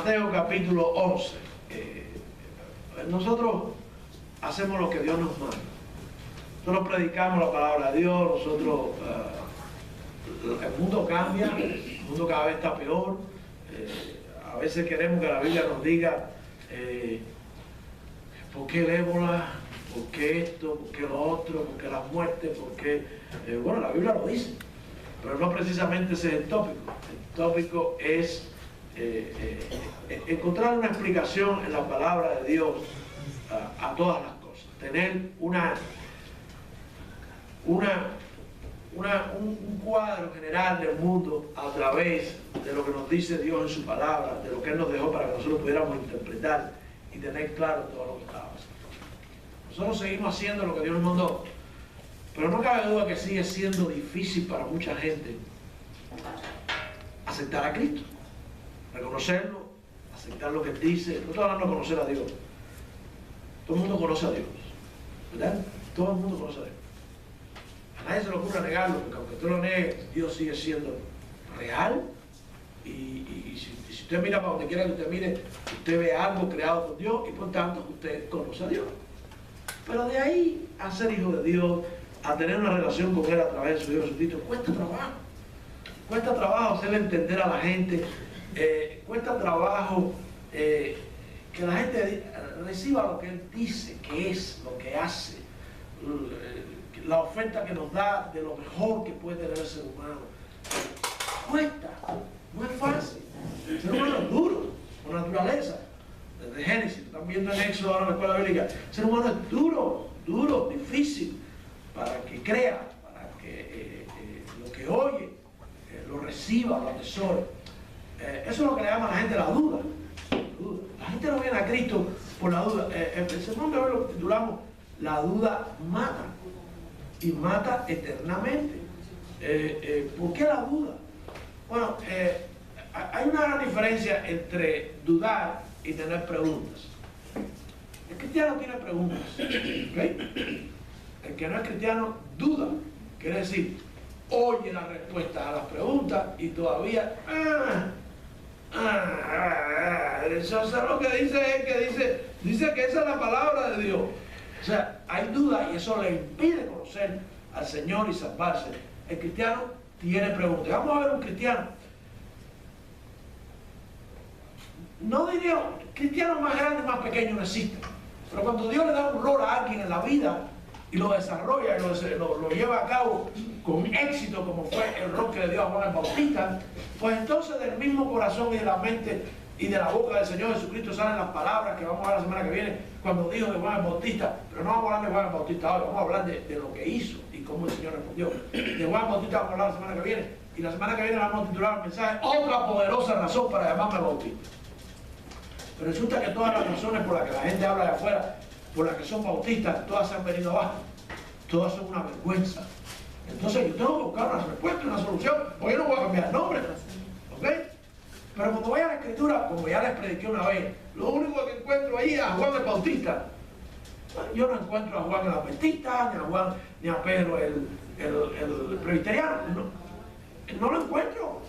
Mateo capítulo 11. Nosotros hacemos lo que Dios nos manda. Nosotros predicamos la palabra de Dios. Nosotros, el mundo cambia, el mundo cada vez está peor. A veces queremos que la Biblia nos diga ¿por qué el ébola? ¿Por qué esto? ¿Por qué lo otro? ¿Por qué las muertes? ¿Por qué? Bueno, la Biblia lo dice, pero no precisamente ese es el tópico. El tópico es encontrar una explicación en la palabra de Dios a todas las cosas. Tener un cuadro general del mundo a través de lo que nos dice Dios en su palabra, de lo que Él nos dejó para que nosotros pudiéramos interpretar y tener claro todo lo que está pasando. Nosotros seguimos haciendo lo que Dios nos mandó, pero no cabe duda que sigue siendo difícil para mucha gente aceptar a Cristo, reconocerlo, aceptar lo que Él dice. No estoy hablando de conocer a Dios. Todo el mundo conoce a Dios, ¿verdad? Todo el mundo conoce a Dios. A nadie se le ocurre negarlo, porque aunque tú lo niegues, Dios sigue siendo real. Y si usted mira para donde quiera que usted mire, usted ve algo creado por Dios y por tanto usted conoce a Dios. Pero de ahí a ser hijo de Dios, a tener una relación con Él a través de su Hijo Jesucristo, cuesta trabajo. Cuesta trabajo hacerle entender a la gente, cuesta trabajo que la gente reciba lo que Él dice, que es, lo que hace, la oferta que nos da de lo mejor que puede tener el ser humano. Cuesta, no es fácil. El ser humano es duro, por naturaleza. Desde Génesis, están viendo en Éxodo ahora en la escuela bíblica, el ser humano es duro, difícil, para que crea, para que lo que oye, lo reciba, lo atesore. Eso es lo que le llama a la gente la duda. La gente no viene a Cristo por la duda. El sermón de hoy lo titulamos La duda mata, y mata eternamente. ¿Por qué la duda? Bueno, hay una gran diferencia entre dudar y tener preguntas. El cristiano tiene preguntas, ¿okay? El que no es cristiano duda, quiere decir, oye la respuesta a las preguntas y todavía eso es lo que dice, dice que esa es la palabra de Dios. O sea, hay duda y eso le impide conocer al Señor y salvarse. El cristiano tiene preguntas. Vamos a ver un cristiano. No diría, cristiano más grande y más pequeño no existe. Pero cuando Dios le da un rol a alguien en la vida y lo desarrolla y lo lleva a cabo con éxito, como fue el rol que le dio a Juan el Bautista, pues entonces del mismo corazón y de la mente y de la boca del Señor Jesucristo salen las palabras que vamos a ver la semana que viene cuando dijo de Juan el Bautista. Pero no vamos a hablar de Juan el Bautista hoy, vamos a hablar de lo que hizo y cómo el Señor respondió. De Juan el Bautista vamos a hablar la semana que viene, y la semana que viene vamos a titular el mensaje Otra poderosa razón para llamarme Bautista. Pero resulta que todas las razones por las que la gente habla de afuera, por las que son bautistas, todas se han venido abajo. Todas son una vergüenza. Entonces yo tengo que buscar una respuesta, una solución, porque yo no voy a cambiar el nombre. ¿Ok? Pero cuando voy a la Escritura, como ya les prediqué una vez, lo único que encuentro ahí es a Juan el Bautista. Yo no encuentro a Juan el Adventista, ni a Pedro el presbiteriano. No lo encuentro.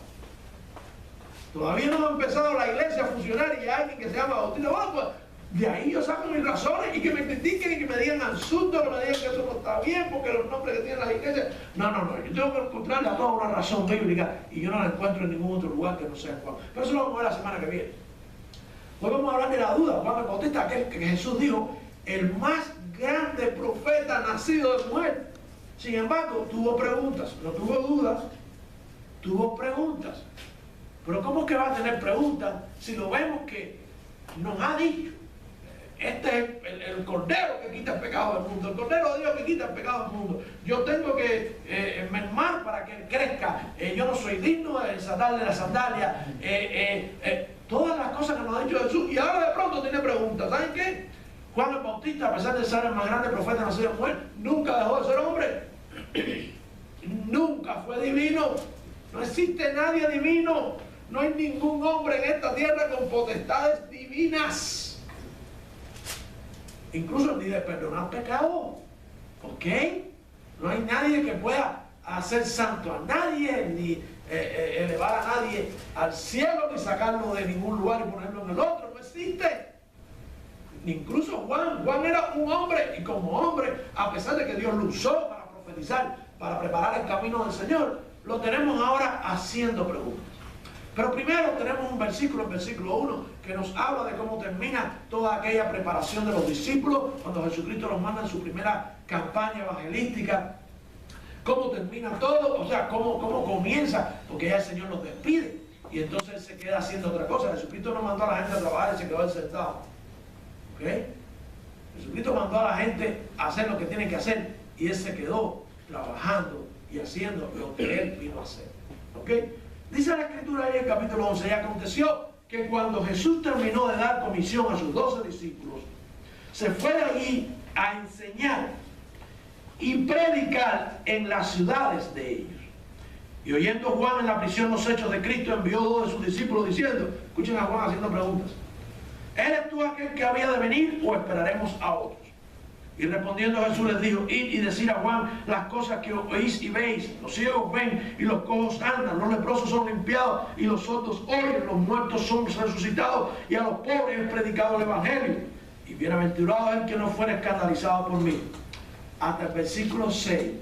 Todavía no ha empezado la iglesia a funcionar y hay alguien que se llama Bautista. Bueno, pues de ahí yo saco mis razones y que me critiquen y que me digan absurdo, que me digan que eso no está bien porque los nombres que tienen las iglesias. No, yo tengo que encontrarle a toda una razón bíblica y yo no la encuentro en ningún otro lugar que no sea Juan. Pero eso lo vamos a ver la semana que viene. Hoy vamos a hablar de la duda. Juan el Bautista, aquel que Jesús dijo, el más grande profeta nacido de mujer. Sin embargo, tuvo preguntas, no tuvo dudas, tuvo preguntas. Pero ¿cómo es que va a tener preguntas si lo vemos que nos ha dicho? Este es el Cordero que quita el pecado del mundo, el Cordero de Dios que quita el pecado del mundo. Yo tengo que mermar para que Él crezca. Yo no soy digno de desatarle la sandalia. Todas las cosas que nos ha dicho Jesús. Y ahora de pronto tiene preguntas. ¿Saben qué? Juan el Bautista, a pesar de ser el más grande profeta nacido de mujer, nunca dejó de ser hombre. Nunca fue divino. No existe nadie divino. No hay ningún hombre en esta tierra con potestades divinas. Incluso ni de perdonar pecado. ¿Ok? No hay nadie que pueda a ser santo a nadie, ni elevar a nadie al cielo, ni sacarlo de ningún lugar y ponerlo en el otro. No existe. Incluso Juan era un hombre, y como hombre, a pesar de que Dios lo usó para profetizar, para preparar el camino del Señor, lo tenemos ahora haciendo preguntas. Pero primero tenemos un versículo, el versículo 1, que nos habla de cómo termina toda aquella preparación de los discípulos cuando Jesucristo los manda en su primera campaña evangelística. Cómo termina todo, o sea, cómo comienza, porque ya el Señor los despide y entonces Él se queda haciendo otra cosa. Jesucristo no mandó a la gente a trabajar y se quedó sentado. ¿Ok? Jesucristo mandó a la gente a hacer lo que tiene que hacer y Él se quedó trabajando y haciendo lo que Él vino a hacer. ¿Ok? Dice la Escritura ahí en el capítulo 11, y aconteció que cuando Jesús terminó de dar comisión a sus 12 discípulos, se fue de allí a enseñar y predicar en las ciudades de ellos. Y oyendo Juan en la prisión los hechos de Cristo, envió 2 de sus discípulos diciendo, escuchen a Juan haciendo preguntas, ¿eres tú aquel que había de venir o esperaremos a otros? Y respondiendo Jesús les dijo, id y decir a Juan las cosas que oís y veis, los ciegos ven y los cojos andan, los leprosos son limpiados y los sordos oyen, los muertos son resucitados y a los pobres es predicado el evangelio. Y bienaventurado el que no fuera escandalizado por mí. Hasta el versículo 6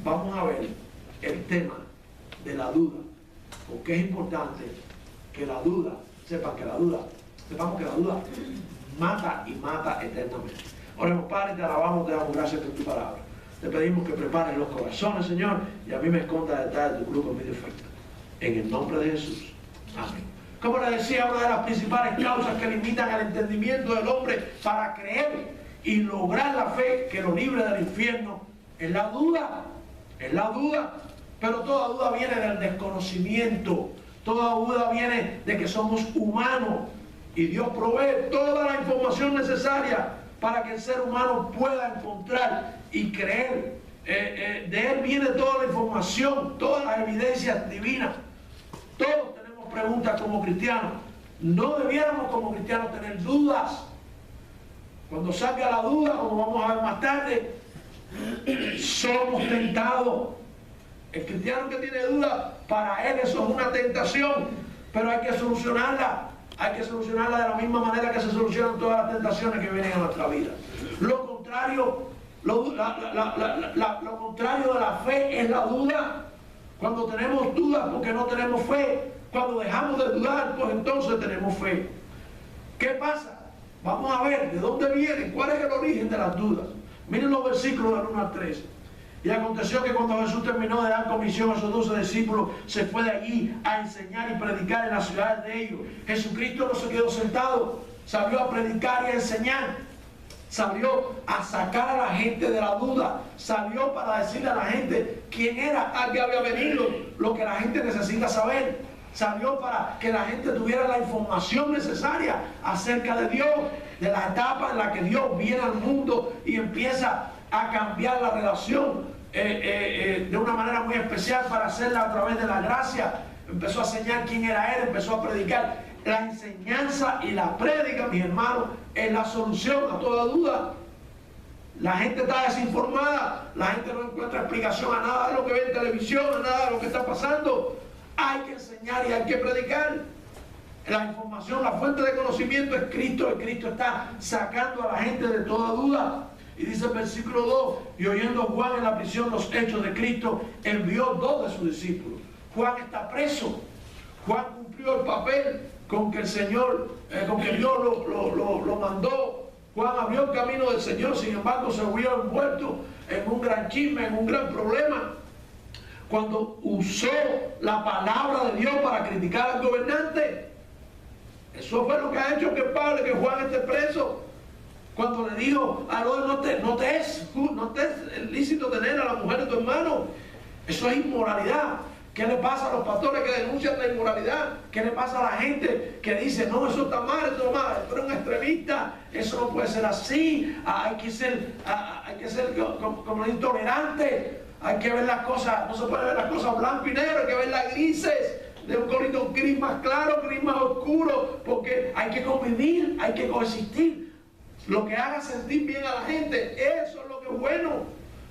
vamos a ver el tema de la duda, porque es importante que la duda, sepamos que la duda mata y mata eternamente. Oremos, Padre, te alabamos, te damos gracias por tu palabra. Te pedimos que prepares los corazones, Señor, y a mí me esconda detrás de tu cruz con mi defecto. En el nombre de Jesús. Amén. Como le decía, una de las principales causas que limitan el entendimiento del hombre para creer y lograr la fe que lo libre del infierno es la duda. Es la duda. Pero toda duda viene del desconocimiento. Toda duda viene de que somos humanos. Y Dios provee toda la información necesaria para que el ser humano pueda encontrar y creer. De Él viene toda la información, todas las evidencias divinas. Todos tenemos preguntas como cristianos. No debiéramos como cristianos tener dudas. Cuando salga la duda, como vamos a ver más tarde, somos tentados. El cristiano que tiene duda, para él eso es una tentación, pero hay que solucionarla. Hay que solucionarla de la misma manera que se solucionan todas las tentaciones que vienen a nuestra vida. Lo contrario, lo contrario de la fe es la duda. Cuando tenemos dudas porque no tenemos fe, cuando dejamos de dudar, pues entonces tenemos fe. ¿Qué pasa? Vamos a ver de dónde viene, cuál es el origen de las dudas. Miren los versículos del 1 al 3. Y aconteció que cuando Jesús terminó de dar comisión a sus 12 discípulos, se fue de allí a enseñar y predicar en las ciudades de ellos. Jesucristo no se quedó sentado, salió a predicar y a enseñar. Salió a sacar a la gente de la duda. Salió para decirle a la gente quién era, a qué había venido, lo que la gente necesita saber. Salió para que la gente tuviera la información necesaria acerca de Dios, de la etapa en la que Dios viene al mundo y empieza a cambiar la relación de una manera muy especial para hacerla a través de la gracia. Empezó a enseñar quién era Él, empezó a predicar. La enseñanza y la prédica, mis hermanos, es la solución a toda duda. La gente está desinformada, la gente no encuentra explicación a nada de lo que ve en televisión, a nada de lo que está pasando. Hay que enseñar y hay que predicar. La información, la fuente de conocimiento es Cristo. El Cristo está sacando a la gente de toda duda. Y dice el versículo 2, y oyendo Juan en la prisión los hechos de Cristo, envió 2 de sus discípulos. Juan está preso. Juan cumplió el papel con que el Señor, con que Dios lo mandó. Juan abrió el camino del Señor, sin embargo se vio envuelto en un gran chisme, en un gran problema. Cuando usó la palabra de Dios para criticar al gobernante, eso fue lo que ha hecho que Juan esté preso. Cuando le dijo a Herodes, no te es lícito tener a la mujer de tu hermano, eso es inmoralidad. ¿Qué le pasa a los pastores que denuncian la inmoralidad? ¿Qué le pasa a la gente que dice, no, eso está mal, eso está mal, tú eres un extremista, eso no puede ser así, hay que ser como intolerante, hay que ver las cosas, no se puede ver las cosas blanco y negro, hay que verlas grises, de un colito gris más claro, gris más oscuro, porque hay que convivir, hay que coexistir. Lo que haga sentir bien a la gente, eso es lo que es bueno.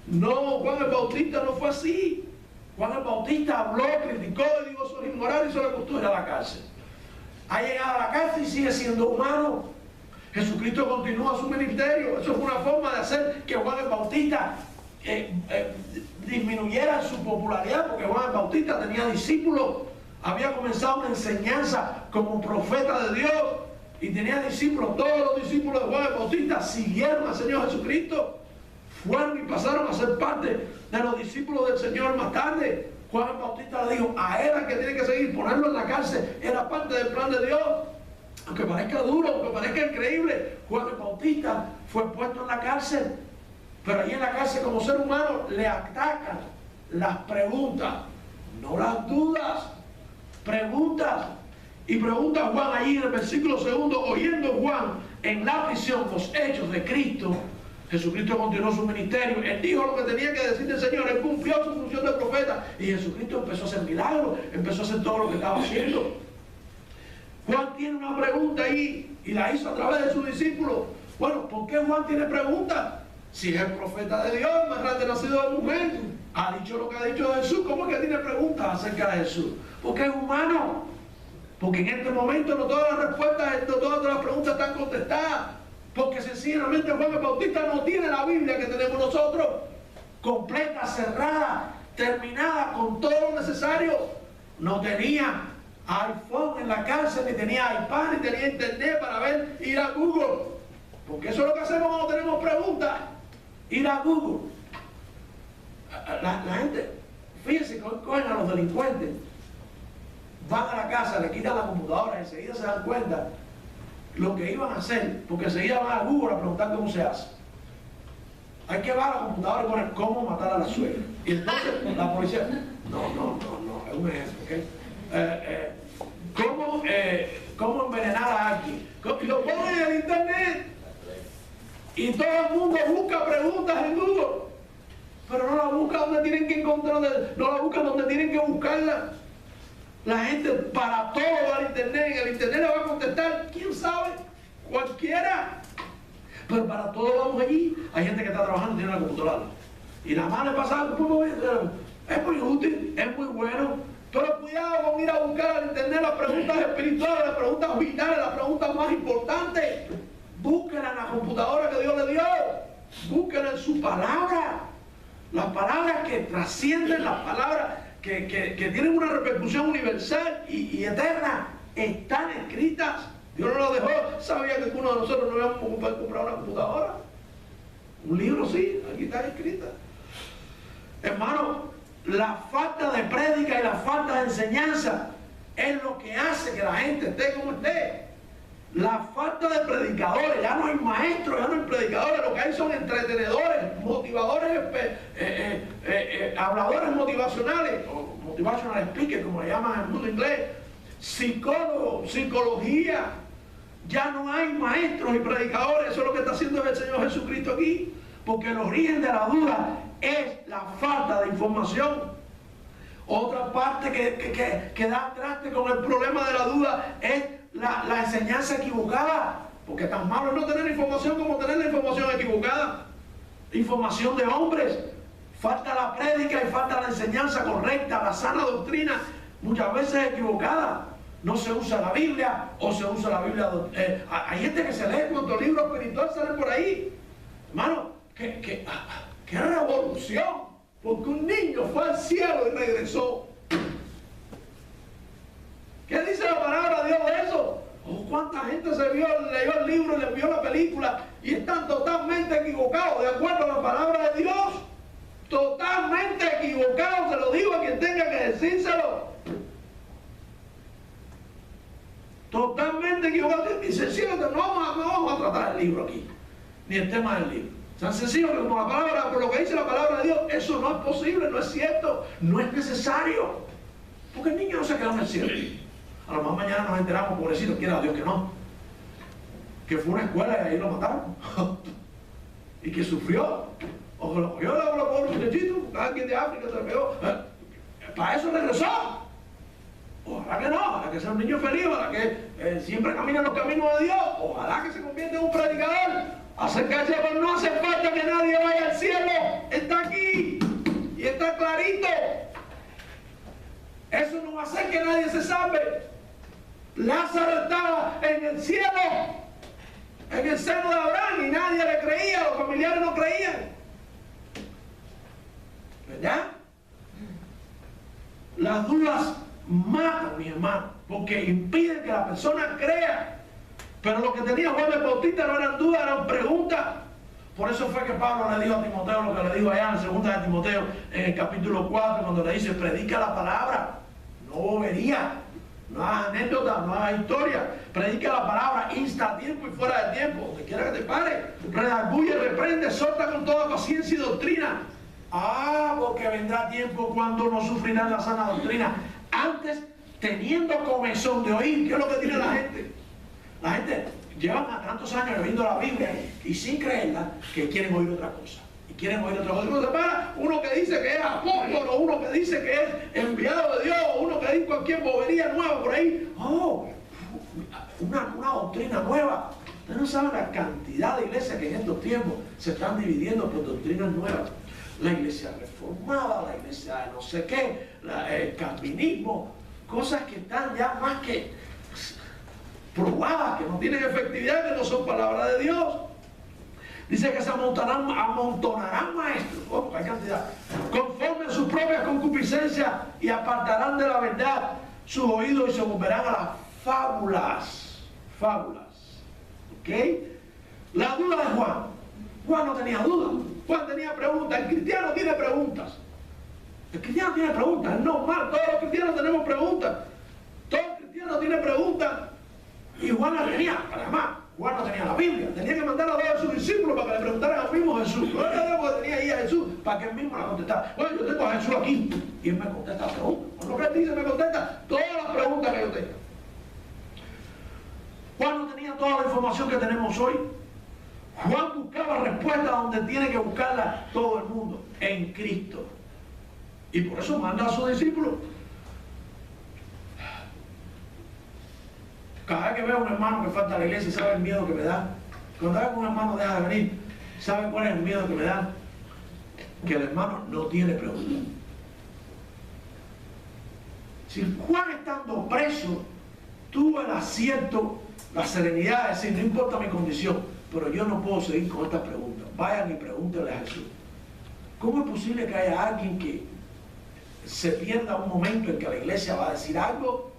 No, Juan el Bautista no fue así. Juan el Bautista habló, criticó y dijo eso es inmoral y eso le costó ir a la cárcel. Ha llegado a la cárcel y sigue siendo humano. Jesucristo continúa su ministerio. Eso fue una forma de hacer que Juan el Bautista disminuyera su popularidad, porque Juan el Bautista tenía discípulos, había comenzado una enseñanza como profeta de Dios y tenía discípulos. Todos los discípulos de Juan el Bautista siguieron al Señor Jesucristo, fueron y pasaron a ser parte de los discípulos del Señor más tarde. Juan el Bautista le dijo, a él al que tiene que seguir, ponerlo en la cárcel, era parte del plan de Dios. Aunque parezca duro, aunque parezca increíble, Juan el Bautista fue puesto en la cárcel, pero allí en la cárcel como ser humano le atacan las preguntas, no las dudas, preguntas. Y pregunta Juan allí en el versículo 2, oyendo Juan en la prisión los hechos de Cristo. Jesucristo continuó su ministerio, él dijo lo que tenía que decir del Señor, él cumplió su función de profeta y Jesucristo empezó a hacer milagros, empezó a hacer todo lo que estaba haciendo. Juan tiene una pregunta ahí y la hizo a través de sus discípulos. Bueno, ¿por qué Juan tiene preguntas? Si es el profeta de Dios, más grande nacido de mujer, ha dicho lo que ha dicho de Jesús, ¿cómo es que tiene preguntas acerca de Jesús? Porque es humano. Porque en este momento no todas las respuestas, no todas las preguntas están contestadas. Porque sencillamente Juan el Bautista no tiene la Biblia que tenemos nosotros, completa, cerrada, terminada, con todo lo necesario. No tenía iPhone en la cárcel, ni tenía iPad, ni tenía internet para ver, ir a Google. Porque eso es lo que hacemos cuando tenemos preguntas, ir a Google. La gente, fíjense, cogen a los delincuentes, van a la casa, le quitan la computadora, enseguida se dan cuenta lo que iban a hacer, porque enseguida van a Google a preguntar cómo se hace. Hay que bajar la computadora y poner cómo matar a la suegra. Y entonces la policía, no, es un ejemplo, ¿ok? ¿Cómo envenenar a alguien? Y lo ponen en el internet. Y todo el mundo busca preguntas en Google. Pero no la busca donde tienen que encontrarla, no la buscan donde tienen que buscarla. La gente para todo va al internet, en el internet le va a contestar, ¿quién sabe? Cualquiera. Pero para todo vamos allí. Hay gente que está trabajando y tiene la computadora. Y nada más le pasa algo, es muy útil, es muy bueno. Pero cuidado con ir a buscar al internet las preguntas espirituales, las preguntas vitales, las preguntas más importantes. Búsquenla en la computadora que Dios le dio. Búsquenla en su palabra. Las palabras que trascienden, las palabras que tienen una repercusión universal y eterna, están escritas. Dios no lo dejó. ¿Sabía que uno de nosotros no íbamos a comprar una computadora? Un libro sí, aquí está escrita. Hermano, la falta de prédica y la falta de enseñanza es lo que hace que la gente esté como esté. La falta de predicadores, ya no hay maestros, ya no hay predicadores, lo que hay son entretenedores, motivadores, habladores motivacionales, o motivational speakers, como le llaman en el mundo inglés, psicólogos, psicología. Ya no hay maestros y predicadores. Eso es lo que está haciendo el Señor Jesucristo aquí, porque el origen de la duda es la falta de información. Otra parte que da traste con el problema de la duda es la enseñanza equivocada, porque tan malo es no tener información como tener la información equivocada. Información de hombres, falta la prédica y falta la enseñanza correcta, la sana doctrina, muchas veces equivocada. No se usa la Biblia o se usa la Biblia. Hay gente que se lee cuántos libros espirituales salen por ahí. Hermano, qué revolución, porque un niño fue al cielo y regresó. ¿Qué dice la palabra de Dios de eso? Oh, cuánta gente leyó el libro y le vio la película y están totalmente equivocados de acuerdo a la palabra de Dios. Totalmente equivocados, se lo digo a quien tenga que decírselo. Totalmente equivocados. Y sencillo, no vamos a tratar el libro aquí, ni el tema del libro. Tan sencillo que como la palabra, por lo que dice la palabra de Dios, eso no es posible, no es cierto, no es necesario. Porque el niño no se quedó en el cielo. A lo mejor mañana nos enteramos, pobrecito, quiera Dios que no, que fue una escuela y ahí lo mataron y que sufrió, o que lo cogió la pobre muchachito, alguien de África se lo pegó, para eso regresó. Ojalá que no, ojalá que sea un niño feliz, ojalá que siempre camine en los caminos de Dios, ojalá que se convierta en un predicador. Acerca de eso, no hace falta que nadie vaya al cielo, está aquí y está clarito. Eso no va a hacer que nadie se salve. Lázaro estaba en el cielo, en el seno de Abraham, y nadie le creía, los familiares no creían. ¿Verdad? Las dudas matan, mi hermano, porque impiden que la persona crea. Pero lo que tenía Juan el Bautista no eran dudas, eran preguntas. Por eso fue que Pablo le dijo a Timoteo lo que le dijo allá en 2 de Timoteo, en el capítulo 4, cuando le dice: predica la palabra, no bobería, no hagas anécdotas, no hagas historia, predica la palabra, insta a tiempo y fuera de tiempo, donde quiera que te pare, redarguye, reprende, exhorta con toda paciencia y doctrina. Porque vendrá tiempo cuando no sufrirán la sana doctrina. Antes, teniendo comezón de oír. ¿Qué es lo que tiene la gente? La gente llevan a tantos años leyendo la Biblia y sin creerla, que quieren oír otra cosa. Y quieren oír otra cosa. Uno que dice que es apóstol, o uno que dice que es enviado de Dios, o uno que dice cualquier bobería nueva por ahí. Una doctrina nueva. Ustedes no saben la cantidad de iglesias que en estos tiempos se están dividiendo por doctrinas nuevas. La iglesia reformada, la iglesia de no sé qué, el calvinismo, cosas que están ya más que probadas, que no tienen efectividad, que no son palabras de Dios. Dice que se amontonarán maestros, hay cantidad, conforme a sus propias concupiscencias, y apartarán de la verdad sus oídos y se volverán a las fábulas. ¿Ok? La duda de Juan. Juan no tenía duda. Juan tenía preguntas. El cristiano tiene preguntas. El cristiano tiene preguntas. Es normal. Todos los cristianos tenemos preguntas. Todo cristiano tiene preguntas. Y Juan las tenía. Además, Juan no tenía la Biblia. Tenía que mandar a dos de sus discípulos para que le preguntaran al mismo Jesús. No era algo que tenía ahí a Jesús para que él mismo la contestara. Bueno, yo tengo a Jesús aquí. Y él me contesta la pregunta. Con lo que él dice, me contesta todas las preguntas que yo tenga. Juan no tenía toda la información que tenemos hoy. Juan buscaba respuestas donde tiene que buscarla todo el mundo, en Cristo. Y por eso manda a sus discípulos. Cada vez que veo a un hermano que falta a la iglesia, ¿sabe el miedo que me da? Cuando veo que un hermano deja de venir, ¿sabe cuál es el miedo que me da? Que el hermano no tiene preguntas. Si Juan, estando preso, tuvo el acierto, la serenidad de decir: no importa mi condición, pero yo no puedo seguir con estas preguntas. Vayan y pregúntenle a Jesús. ¿Cómo es posible que haya alguien que se pierda un momento en que la iglesia va a decir algo,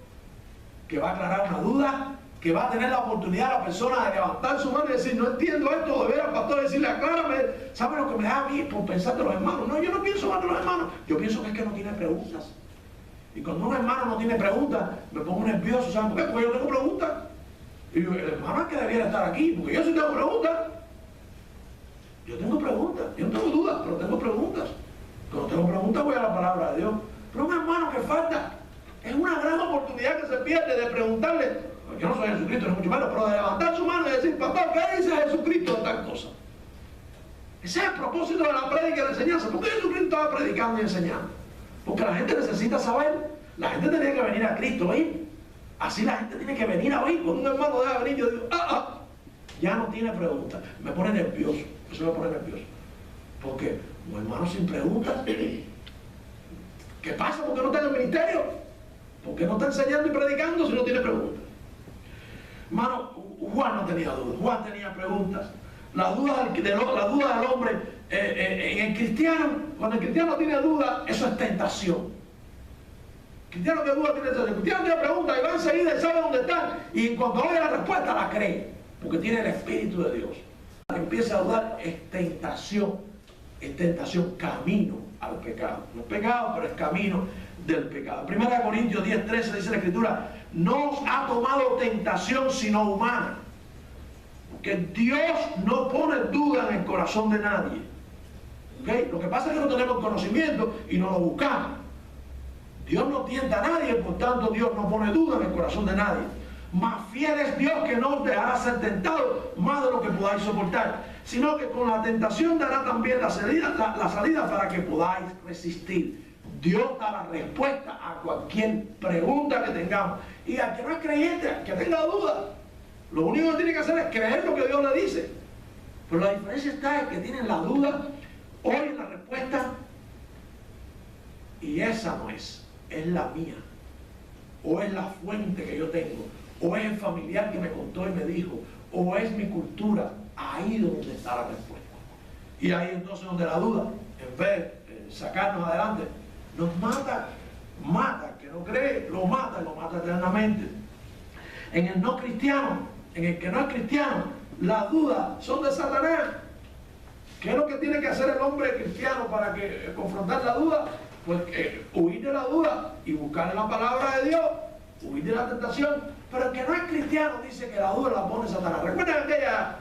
que va a aclarar una duda, que va a tener la oportunidad la persona de levantar su mano y decir: no entiendo esto, de veras, pastor, decirle: aclárame? ¿Sabe lo que me da a mí por pensar de los hermanos? No, yo no pienso más de los hermanos. Yo pienso que es que no tiene preguntas. Y cuando un hermano no tiene preguntas, me pongo nervioso. ¿Saben por qué? Porque yo tengo preguntas. Y yo: el hermano es que debiera estar aquí, porque yo sí tengo preguntas. Yo tengo preguntas. Yo no tengo dudas, pero tengo preguntas. Cuando tengo preguntas voy a la palabra de Dios. Pero un hermano que falta, es una gran oportunidad que se pierde de preguntarle. Yo no soy Jesucristo, no mucho menos, pero de levantar su mano y decir: pastor, ¿qué dice Jesucristo de tal cosa? Ese es el propósito de la prédica y la enseñanza. ¿Por qué Jesucristo estaba predicando y enseñando? Porque la gente necesita saber. La gente tenía que venir a Cristo, ¿oír? Así la gente tiene que venir a oír. Cuando un hermano deja venir, yo digo: ya no tiene preguntas. Me pone nervioso. Eso me pone nervioso. Porque un hermano sin preguntas, ¿qué pasa? ¿Por qué no está en el ministerio? ¿Por qué no está enseñando y predicando si no tiene preguntas? Hermano, Juan no tenía dudas. Juan tenía preguntas. La duda del hombre en el cristiano, cuando el cristiano tiene dudas, eso es tentación. El cristiano que duda tiene tentación. El cristiano tiene preguntas y va enseguida y sabe dónde están. Y cuando oye la respuesta, la cree. Porque tiene el Espíritu de Dios. Que empieza a dudar es tentación. Es tentación, camino al pecado. No es pecado, pero es camino del pecado. 1 Corintios 10:13 dice la Escritura: no os ha tomado tentación sino humana. Porque Dios no pone duda en el corazón de nadie. ¿Okay? Lo que pasa es que no tenemos conocimiento y no lo buscamos. Dios no tienta a nadie, por tanto Dios no pone duda en el corazón de nadie. Mas fiel es Dios, que no os dejará ser tentado más de lo que podáis soportar, sino que con la tentación dará también la salida para que podáis resistir. Dios da la respuesta a cualquier pregunta que tengamos. Y al que no es creyente, al que tenga dudas, lo único que tiene que hacer es creer lo que Dios le dice. Pero la diferencia está en que tienen la duda, oyen la respuesta, y esa no es la mía. o es la fuente que yo tengo, o es el familiar que me contó y me dijo, o es mi cultura. Ahí es donde está la respuesta. Y ahí entonces donde la duda, en vez de sacarnos adelante, nos mata. Que no cree, lo mata eternamente. En el no cristiano, en el que no es cristiano, las dudas son de Satanás. ¿Qué es lo que tiene que hacer el hombre cristiano para confrontar la duda? Pues huir de la duda y buscar la palabra de Dios, huir de la tentación. Pero el que no es cristiano dice que la duda la pone Satanás. Recuerden aquella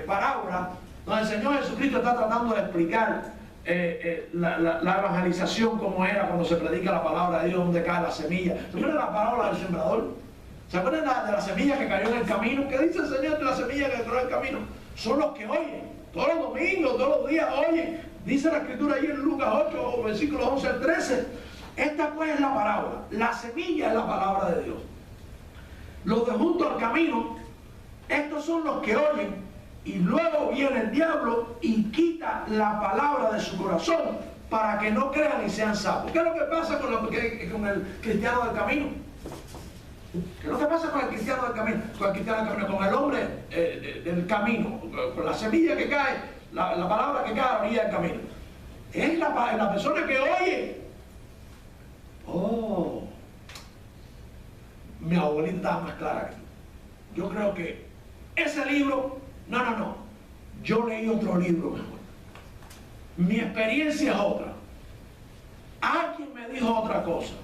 parábola donde el Señor Jesucristo está tratando de explicar la evangelización como era cuando se predica la palabra de Dios, donde cae la semilla. ¿Se acuerdan la parábola del sembrador? ¿Se acuerdan de la semilla que cayó en el camino? ¿Qué dice el Señor de la semilla que cayó en el camino? Son los que oyen. Todos los domingos, todos los días oyen. Dice la escritura ahí en Lucas 8, versículos 11 al 13. Esta pues es la parábola. La semilla es la palabra de Dios. Los de junto al camino, estos son los que oyen, y luego viene el diablo y quita la palabra de su corazón para que no crean y sean salvos. ¿Qué es lo que pasa con el cristiano del camino? ¿Qué es lo que pasa con el cristiano del camino? Con el hombre del camino, con la semilla que cae, la palabra que cae a la orilla del camino. Es la persona que oye. Oh, mi abuelita estaba más clara que tú. Yo creo que ese libro, no, yo leí otro libro mejor. Mi experiencia es otra. Alguien me dijo otra cosa.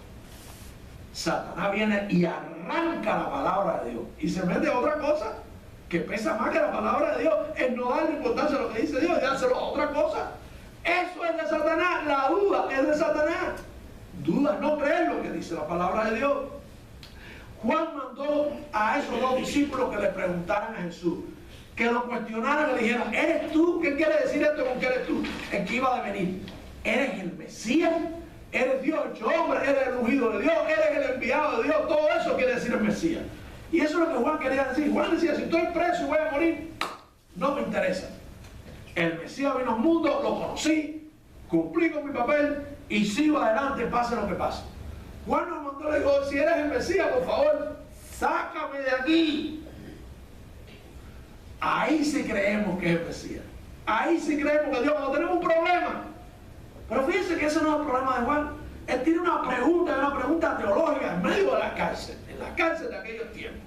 Satanás viene y arranca la palabra de Dios y se mete a otra cosa que pesa más que la palabra de Dios, en no darle importancia a lo que dice Dios y dárselo a otra cosa. Eso es de Satanás. La duda es de Satanás. Duda es no creer lo que dice la palabra de Dios. Juan mandó a esos dos discípulos que le preguntaran a Jesús, que lo cuestionaran y le dijeran: ¿eres tú? ¿Qué quiere decir esto con que eres tú? El que iba a venir. ¿Eres el Mesías? ¿Eres Dios hecho hombre? ¿Eres el ungido de Dios? ¿Eres el enviado de Dios? Todo eso quiere decir el Mesías. Y eso es lo que Juan quería decir. Juan decía: si estoy preso y voy a morir, no me interesa. El Mesías vino al mundo, lo conocí, cumplí con mi papel y sigo adelante, pase lo que pase. Juan nos mandó y le dijo: si eres el Mesías, por favor, sácame de aquí. Ahí sí creemos que es el Mesías. Ahí sí creemos que Dios, cuando tenemos un problema. Pero fíjense que ese no es el problema de Juan. Él tiene una pregunta teológica en medio de la cárcel, en la cárcel de aquellos tiempos.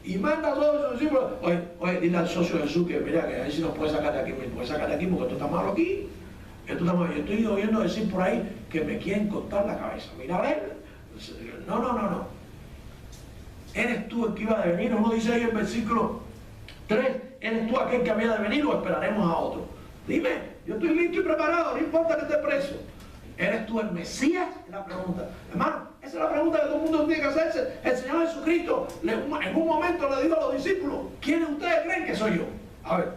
Y manda a todos sus discípulos: oye, dile al socio Jesús que mira, que ahí sí nos puede sacar de aquí, me puede sacar de aquí porque esto está malo aquí. Esto está malo. Yo estoy oyendo decir por ahí que me quieren cortar la cabeza. Mira, a ver. No. ¿Eres tú el que iba a venir? Uno dice ahí en el versículo 3, ¿eres tú aquel que había de venir o esperaremos a otro? Dime, yo estoy listo y preparado, no importa que esté preso. ¿Eres tú el Mesías? Es la pregunta. Hermano, esa es la pregunta que todo el mundo tiene que hacerse. El Señor Jesucristo en un momento le dijo a los discípulos: ¿quiénes ustedes creen que soy yo? A ver,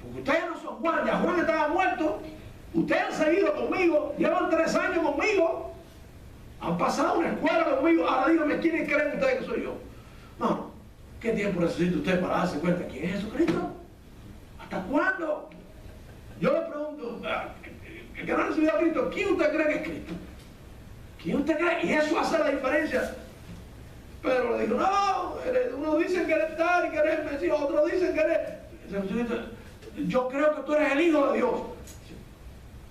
porque ustedes no son Juan, ya Juan estaba muerto. Ustedes han seguido conmigo, llevan 3 años conmigo. Han pasado una escuela conmigo. Ahora díganme, ¿quiénes creen ustedes que soy yo? No, ¿qué tiempo necesita usted para darse cuenta quién es Jesucristo? ¿Hasta cuándo? Yo le pregunto, el que no ha recibido a Cristo, ¿quién usted cree que es Cristo? ¿Quién usted cree? Y eso hace la diferencia. Pero le digo: no, uno dice que eres tal y que eres el Mesías, otros dicen que eres... Yo creo que tú eres el Hijo de Dios.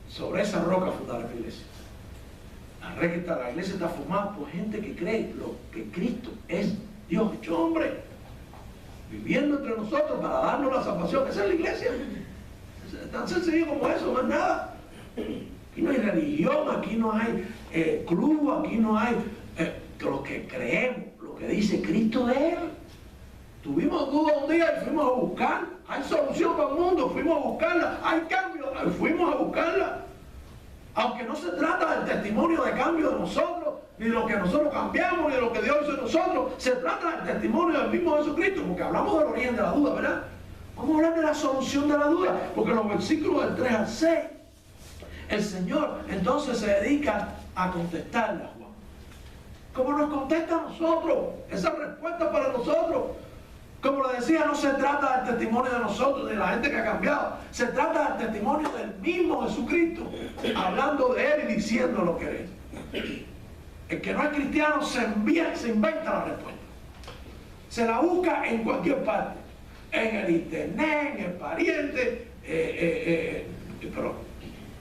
Sobre esa roca fundaré mi iglesia. La iglesia está formada por gente que cree que Cristo es Dios hecho hombre, viviendo entre nosotros para darnos la salvación. Esa es la iglesia. Es tan sencillo como eso, no es nada. Aquí no hay religión, aquí no hay club, aquí no hay lo que creemos, lo que dice Cristo de Él. Tuvimos duda un día y fuimos a buscar. Hay solución para el mundo, fuimos a buscarla. Hay cambio, fuimos a buscarla. Aunque no se trata del testimonio de cambio de nosotros, ni de lo que nosotros cambiamos, ni de lo que Dios hizo en nosotros, se trata del testimonio del mismo Jesucristo, porque hablamos del origen de la duda, ¿verdad? Vamos a hablar de la solución de la duda, porque en los versículos del 3 al 6, el Señor entonces se dedica a contestarle a Juan. Como nos contesta a nosotros, esa respuesta para nosotros. Como le decía, no se trata del testimonio de nosotros, de la gente que ha cambiado. Se trata del testimonio del mismo Jesucristo, hablando de Él y diciendo lo que es. El que no es cristiano se inventa la respuesta. Se la busca en cualquier parte. En el internet, en el pariente. Pero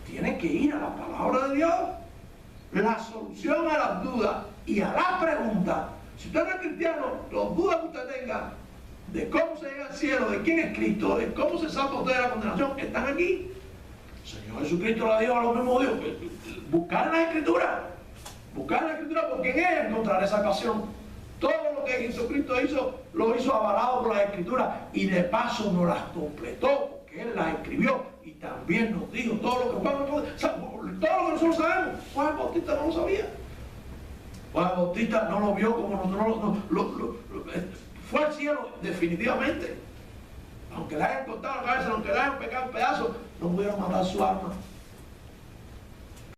tiene que ir a la palabra de Dios. La solución a las dudas y a las preguntas. Si usted no es cristiano, las dudas que usted tenga de cómo se llega al cielo, de quién es Cristo, de cómo se salva usted de la condenación, están aquí. El Señor Jesucristo la dijo a los mismos Dios. Buscar en las Escrituras. Buscar en la Escritura, porque en ella encontraré salvación. Todo lo que Jesucristo hizo, lo hizo avalado por las Escrituras, y de paso nos las completó, porque Él las escribió y también nos dijo todo lo que Juan, todo lo que nosotros sabemos. Juan Bautista no lo sabía. Juan Bautista no lo vio como nosotros fue al cielo definitivamente. Aunque le hayan cortado la cabeza, aunque le hayan pegado en pedazos, no pudieron matar su alma.